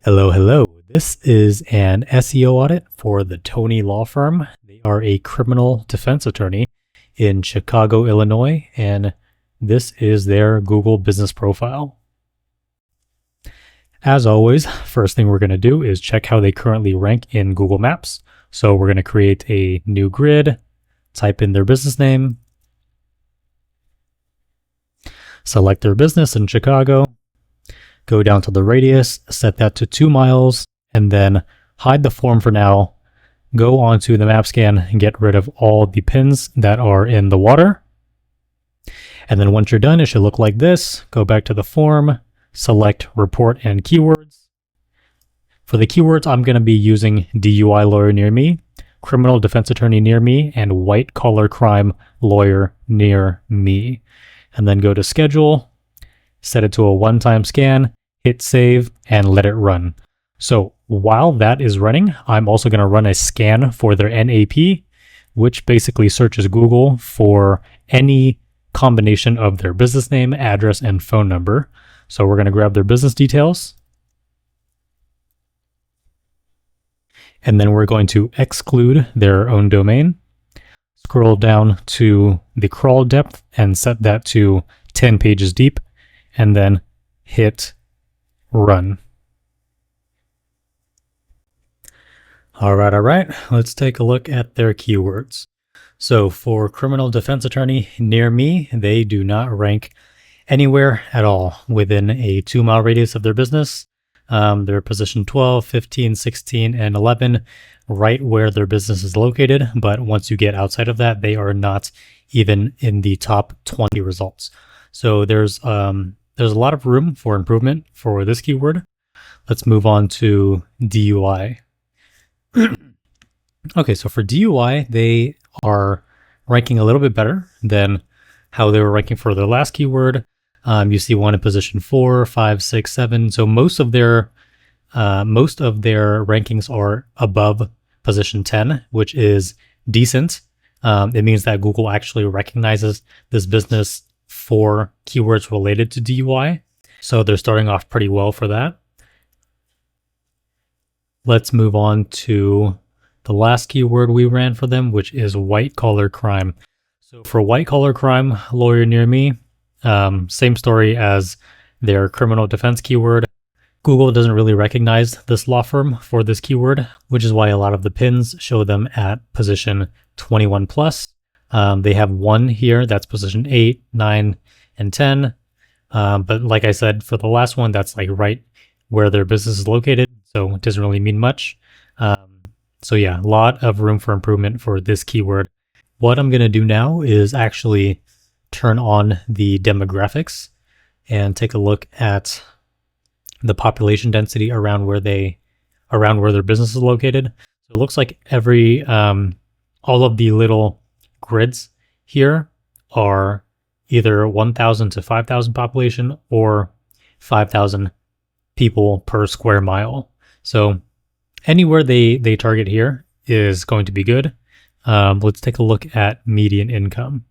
Hello, hello. This is an SEO audit for the Tony Law Firm. They are a criminal defense attorney in Chicago, Illinois, and this is their Google business profile. As always, first thing we're going to do is check how they currently rank in Google Maps. So we're going to create a new grid, type in their business name, select their business in Chicago, go down to the radius, set that to 2 miles, and then hide the form for now. Go onto the map scan and get rid of all the pins that are in the water. And then once you're done, it should look like this. Go back to the form, select report and keywords. For the keywords, I'm going to be using DUI lawyer near me, criminal defense attorney near me, and white collar crime lawyer near me. And then go to schedule, set it to a one-time scan, hit save, and let it run. So while that is running, I'm also going to run a scan for their NAP, which basically searches Google for any combination of their business name, address, and phone number. So we're going to grab their business details. And then we're going to exclude their own domain. Scroll down to the crawl depth and set that to 10 pages deep. And then hit run. All right. Let's take a look at their keywords. So for criminal defense attorney near me, they do not rank anywhere at all within a 2-mile radius of their business. They're position 12, 15, 16, and 11, right where their business is located. But once you get outside of that, they are not even in the top 20 results. So there's a lot of room for improvement for this keyword. Let's move on to DUI. Okay, so for DUI, they are ranking a little bit better than how they were ranking for their last keyword. You see one in position 4, 5, 6, 7. So most of their rankings are above position 10, which is decent. It means that Google actually recognizes this business for keywords related to DUI. So they're starting off pretty well for that. Let's move on to the last keyword we ran for them, which is white collar crime. So for white collar crime lawyer near me, same story as their criminal defense keyword. Google doesn't really recognize this law firm for this keyword, which is why a lot of the pins show them at position 21 plus. They have one here that's position 8, 9, and 10. But like I said, for the last one, that's like right where their business is located. So it doesn't really mean much. So yeah, a lot of room for improvement for this keyword. What I'm going to do now is actually turn on the demographics and take a look at the population density around where their business is located. So it looks like all of the little grids here are either 1,000 to 5,000 population or 5,000 people per square mile. So anywhere they target here is going to be good. Let's take a look at median income.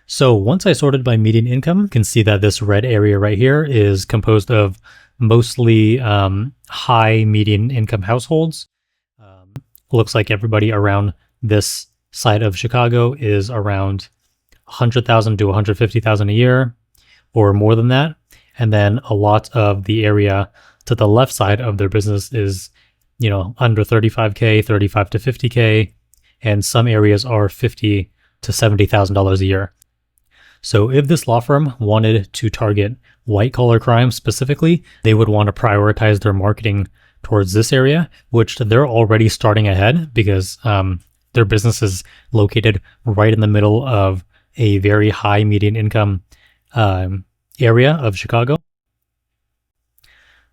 So once I sorted by median income, you can see that this red area right here is composed of mostly high median income households. Looks like everybody around this side of Chicago is around 100,000 to 150,000 a year or more than that. And then a lot of the area to the left side of their business is, under 35K, 35 to 50K, and some areas are $50,000 to $70,000 a year. So if this law firm wanted to target white collar crime specifically, they would want to prioritize their marketing towards this area, which they're already starting ahead because their business is located right in the middle of a very high median income area of Chicago.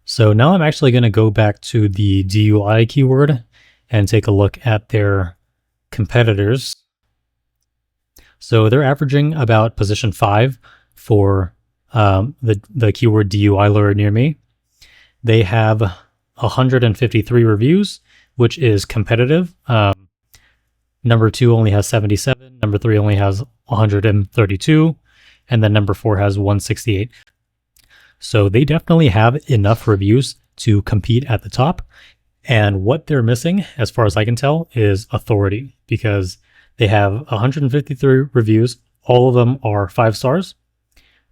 So now I'm actually going to go back to the DUI keyword and take a look at their competitors. So they're averaging about position 5 for the keyword DUI lawyer near me. They have 153 reviews, which is competitive. Number 2 only has 77. Number 3 only has 132. And then number 4 has 168. So they definitely have enough reviews to compete at the top. And what they're missing, as far as I can tell, is authority, because they have 153 reviews. All of them are 5 stars.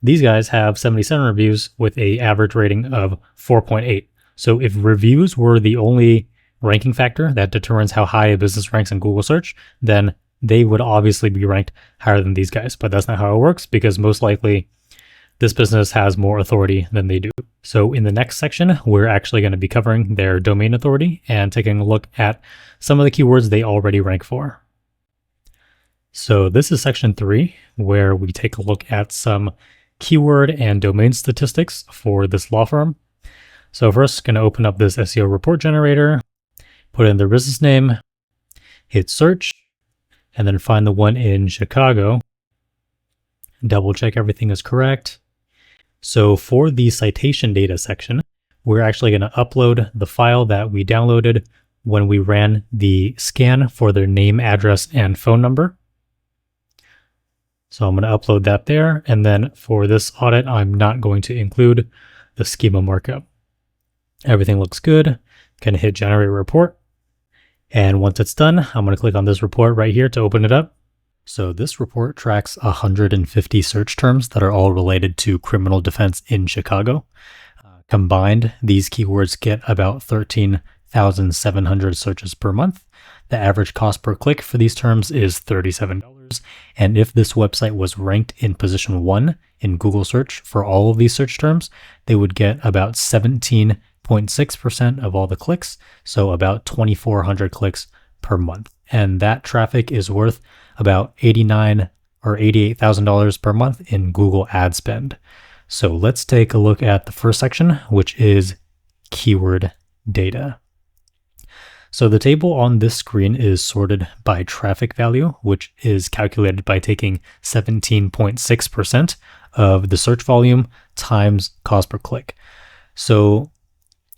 These guys have 77 reviews with an average rating of 4.8. So if reviews were the only ranking factor that determines how high a business ranks in Google search, then they would obviously be ranked higher than these guys. But that's not how it works, because most likely this business has more authority than they do. So in the next section, we're actually going to be covering their domain authority and taking a look at some of the keywords they already rank for. So this is section 3, where we take a look at some keyword and domain statistics for this law firm. So first, going to open up this SEO report generator, put in their business name, hit search, and then find the one in Chicago. Double check everything is correct. So for the citation data section, we're actually going to upload the file that we downloaded when we ran the scan for their name, address, and phone number. So I'm going to upload that there. And then for this audit, I'm not going to include the schema markup. Everything looks good. Going to hit generate report. And once it's done, I'm going to click on this report right here to open it up. So this report tracks 150 search terms that are all related to criminal defense in Chicago. Combined, these keywords get about 13,700 searches per month. The average cost per click for these terms is $37. And if this website was ranked in position 1 in Google search for all of these search terms, they would get about 17.6% of all the clicks, so about 2,400 clicks per month. And that traffic is worth about $89,000 or $88,000 per month in Google ad spend. So let's take a look at the first section, which is keyword data. So the table on this screen is sorted by traffic value, which is calculated by taking 17.6% of the search volume times cost per click. So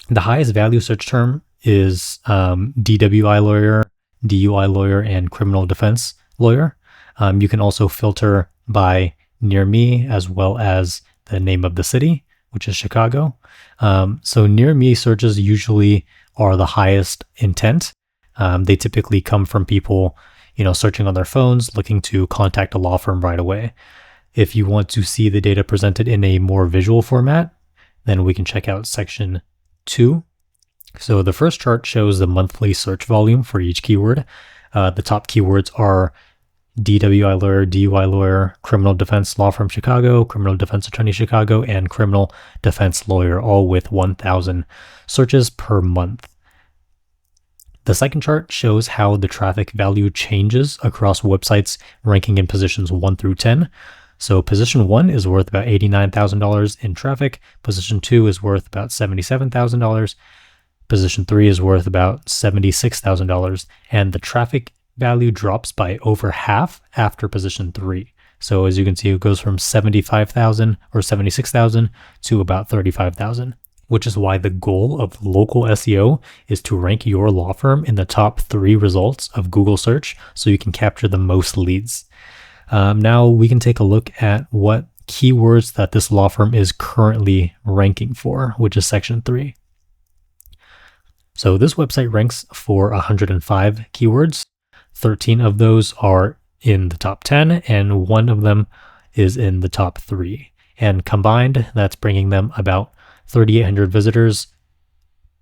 the highest value search term is DWI lawyer, DUI lawyer, and criminal defense lawyer. You can also filter by near me as well as the name of the city, which is Chicago. So near me searches usually are the highest intent. They typically come from people, searching on their phones, looking to contact a law firm right away. If you want to see the data presented in a more visual format, then we can check out section 2. So the first chart shows the monthly search volume for each keyword. The top keywords are DWI lawyer, DUI lawyer, criminal defense law firm Chicago, criminal defense attorney Chicago, and criminal defense lawyer, all with 1,000 searches per month. The second chart shows how the traffic value changes across websites ranking in positions 1 through 10. So position 1 is worth about $89,000 in traffic. Position 2 is worth about $77,000. Position 3 is worth about $76,000. And the traffic value drops by over half after position 3. So as you can see, it goes from 75,000 or 76,000 to about 35,000, which is why the goal of local SEO is to rank your law firm in the top 3 results of Google search so you can capture the most leads. Now we can take a look at what keywords that this law firm is currently ranking for, which is section 3. So this website ranks for 105 keywords. 13 of those are in the top 10, and 1 of them is in the top 3. And combined, that's bringing them about 3,800 visitors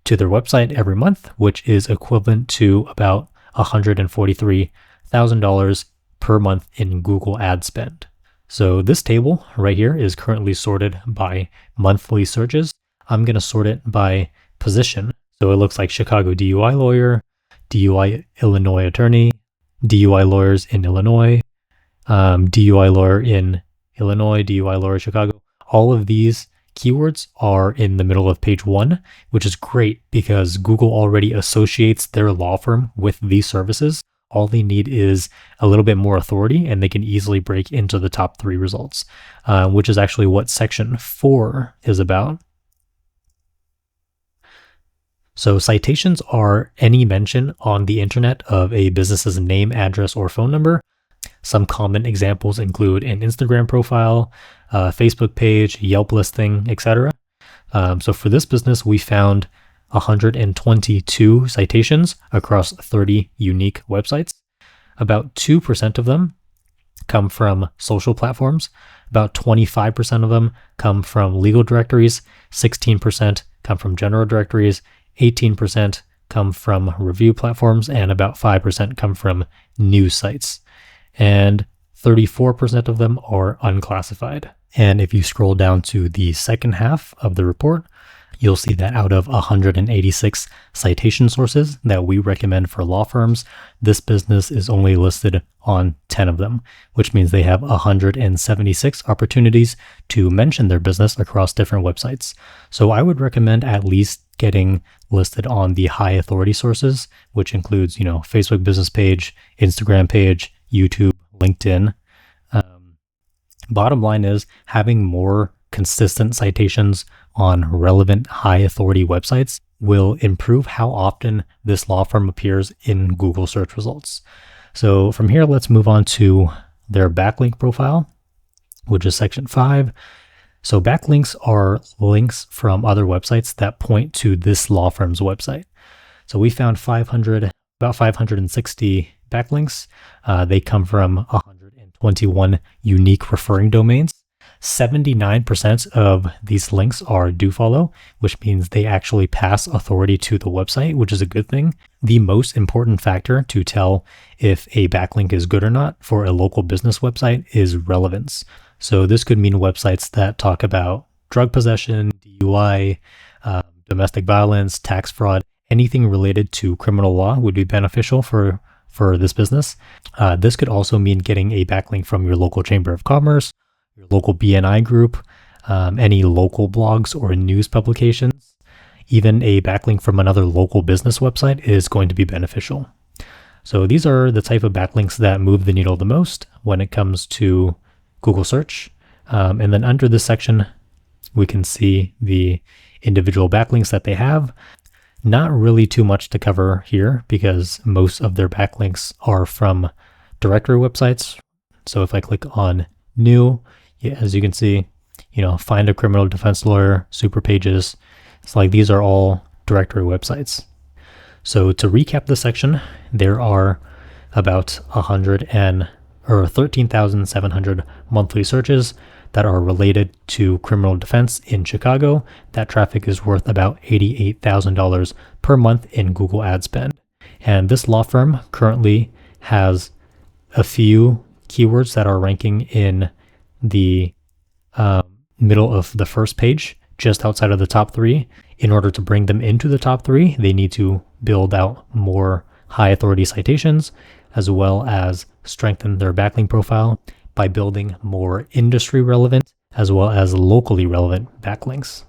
to their website every month, which is equivalent to about $143,000 per month in Google ad spend. So this table right here is currently sorted by monthly searches. I'm going to sort it by position. So it looks like Chicago DUI lawyer, DUI Illinois attorney, DUI lawyers in Illinois, DUI lawyer in Illinois, DUI lawyer Chicago. All of these keywords are in the middle of page 1, which is great because Google already associates their law firm with these services. All they need is a little bit more authority and they can easily break into the top 3 results, which is actually what section 4 is about. So citations are any mention on the internet of a business's name, address, or phone number. Some common examples include an Instagram profile, a Facebook page, Yelp listing, etc. So for this business, we found 122 citations across 30 unique websites. About 2% of them come from social platforms. About 25% of them come from legal directories. 16% come from general directories. 18% come from review platforms, and about 5% come from news sites. And 34% of them are unclassified. And if you scroll down to the second half of the report, you'll see that out of 186 citation sources that we recommend for law firms, this business is only listed on 10 of them, which means they have 176 opportunities to mention their business across different websites. So I would recommend at least getting listed on the high authority sources, which includes, Facebook business page, Instagram page, YouTube, LinkedIn. Bottom line is having more consistent citations on relevant high authority websites will improve how often this law firm appears in Google search results. So from here, let's move on to their backlink profile, which is section 5. So backlinks are links from other websites that point to this law firm's website. So we found about 560 backlinks. They come from 121 unique referring domains. 79% of these links are do follow, which means they actually pass authority to the website, which is a good thing. The most important factor to tell if a backlink is good or not for a local business website is relevance. So this could mean websites that talk about drug possession, DUI, domestic violence, tax fraud, anything related to criminal law would be beneficial for this business. This could also mean getting a backlink from your local chamber of commerce, your local BNI group, any local blogs or news publications. Even a backlink from another local business website is going to be beneficial. So these are the type of backlinks that move the needle the most when it comes to Google search. And then under this section, we can see the individual backlinks that they have. Not really too much to cover here because most of their backlinks are from directory websites. So if I click on new, as you can see, find a criminal defense lawyer, super pages. It's like these are all directory websites. So to recap this section, there are about 13,700 monthly searches that are related to criminal defense in Chicago. That traffic is worth about $88,000 per month in Google ad spend. And this law firm currently has a few keywords that are ranking in the middle of the first page, just outside of the top 3. In order to bring them into the top 3, they need to build out more high authority citations, as well as strengthen their backlink profile by building more industry relevant as well as locally relevant backlinks.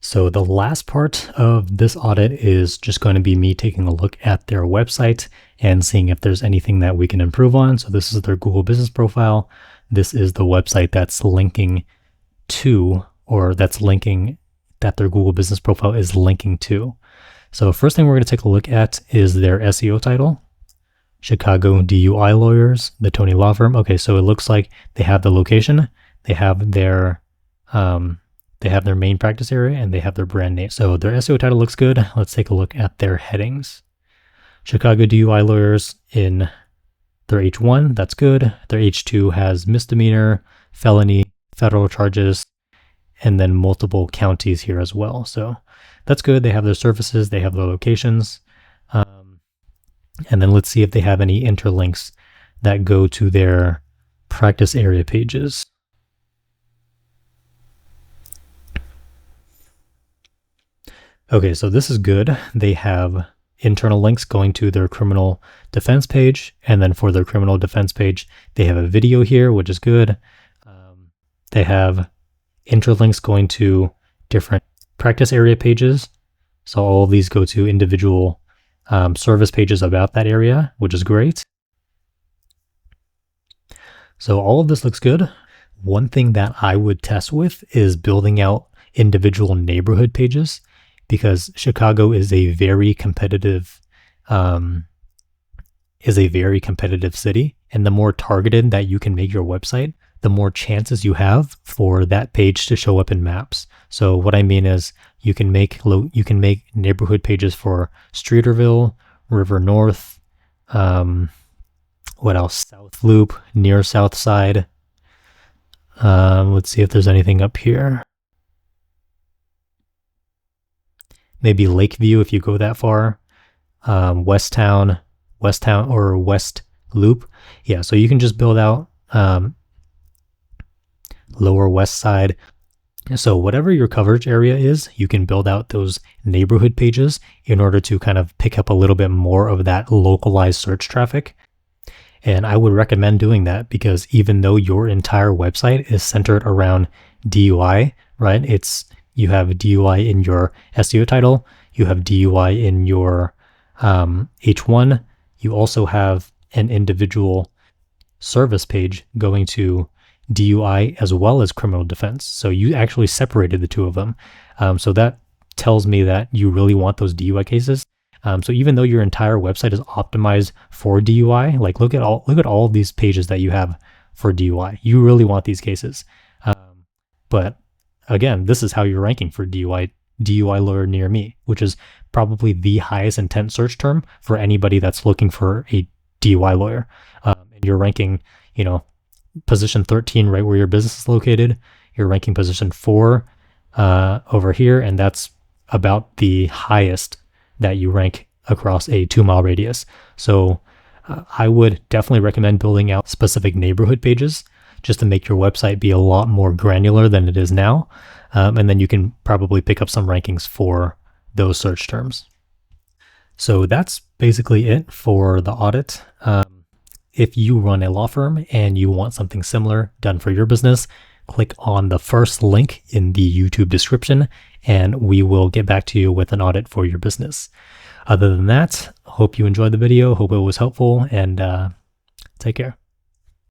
So the last part of this audit is just going to be me taking a look at their website and seeing if there's anything that we can improve on. So this is their Google business profile. This is the website that's linking to, or that's linking, that their Google business profile is linking to. So first thing we're going to take a look at is their SEO title. Chicago DUI lawyers, the Tony law firm. Okay, so it looks like they have the location, they have their main practice area, and they have their brand name. So their SEO title looks good. Let's take a look at their headings. Chicago DUI lawyers in their H1, that's good. Their H2 has misdemeanor, felony, federal charges, and then multiple counties here as well. So that's good. They have their services, they have their locations. And then let's see if they have any interlinks that go to their practice area pages. Okay, so this is good. They have internal links going to their criminal defense page. And then for their criminal defense page, they have a video here, which is good. They have interlinks going to different practice area pages. So all of these go to individual service pages about that area, which is great. So all of this looks good. One thing that I would test with is building out individual neighborhood pages, because Chicago is a very competitive city, and the more targeted that you can make your website, the more chances you have for that page to show up in maps. So what I mean is You can make neighborhood pages for Streeterville, River North, what else? South Loop, near South Side. Let's see if there's anything up here. Maybe Lakeview if you go that far. Westtown or West Loop. Yeah, so you can just build out Lower West Side. So whatever your coverage area is, you can build out those neighborhood pages in order to kind of pick up a little bit more of that localized search traffic. And I would recommend doing that because even though your entire website is centered around DUI, right? You have DUI in your SEO title, you have DUI in your H1, you also have an individual service page going to DUI as well as criminal defense. So you actually separated the two of them. So that tells me that you really want those DUI cases. So even though your entire website is optimized for DUI, like look at all of these pages that you have for DUI. You really want these cases. But again, this is how you're ranking for DUI lawyer near me, which is probably the highest intent search term for anybody that's looking for a DUI lawyer. And you're ranking, position 13 right where your business is located. You're ranking position 4 over here, and that's about the highest that you rank across a 2-mile radius. So I would definitely recommend building out specific neighborhood pages just to make your website be a lot more granular than it is now. And then you can probably pick up some rankings for those search terms. So that's basically it for the audit. If you run a law firm and you want something similar done for your business, click on the first link in the YouTube description and we will get back to you with an audit for your business. Other than that, hope you enjoyed the video, hope it was helpful, and take care.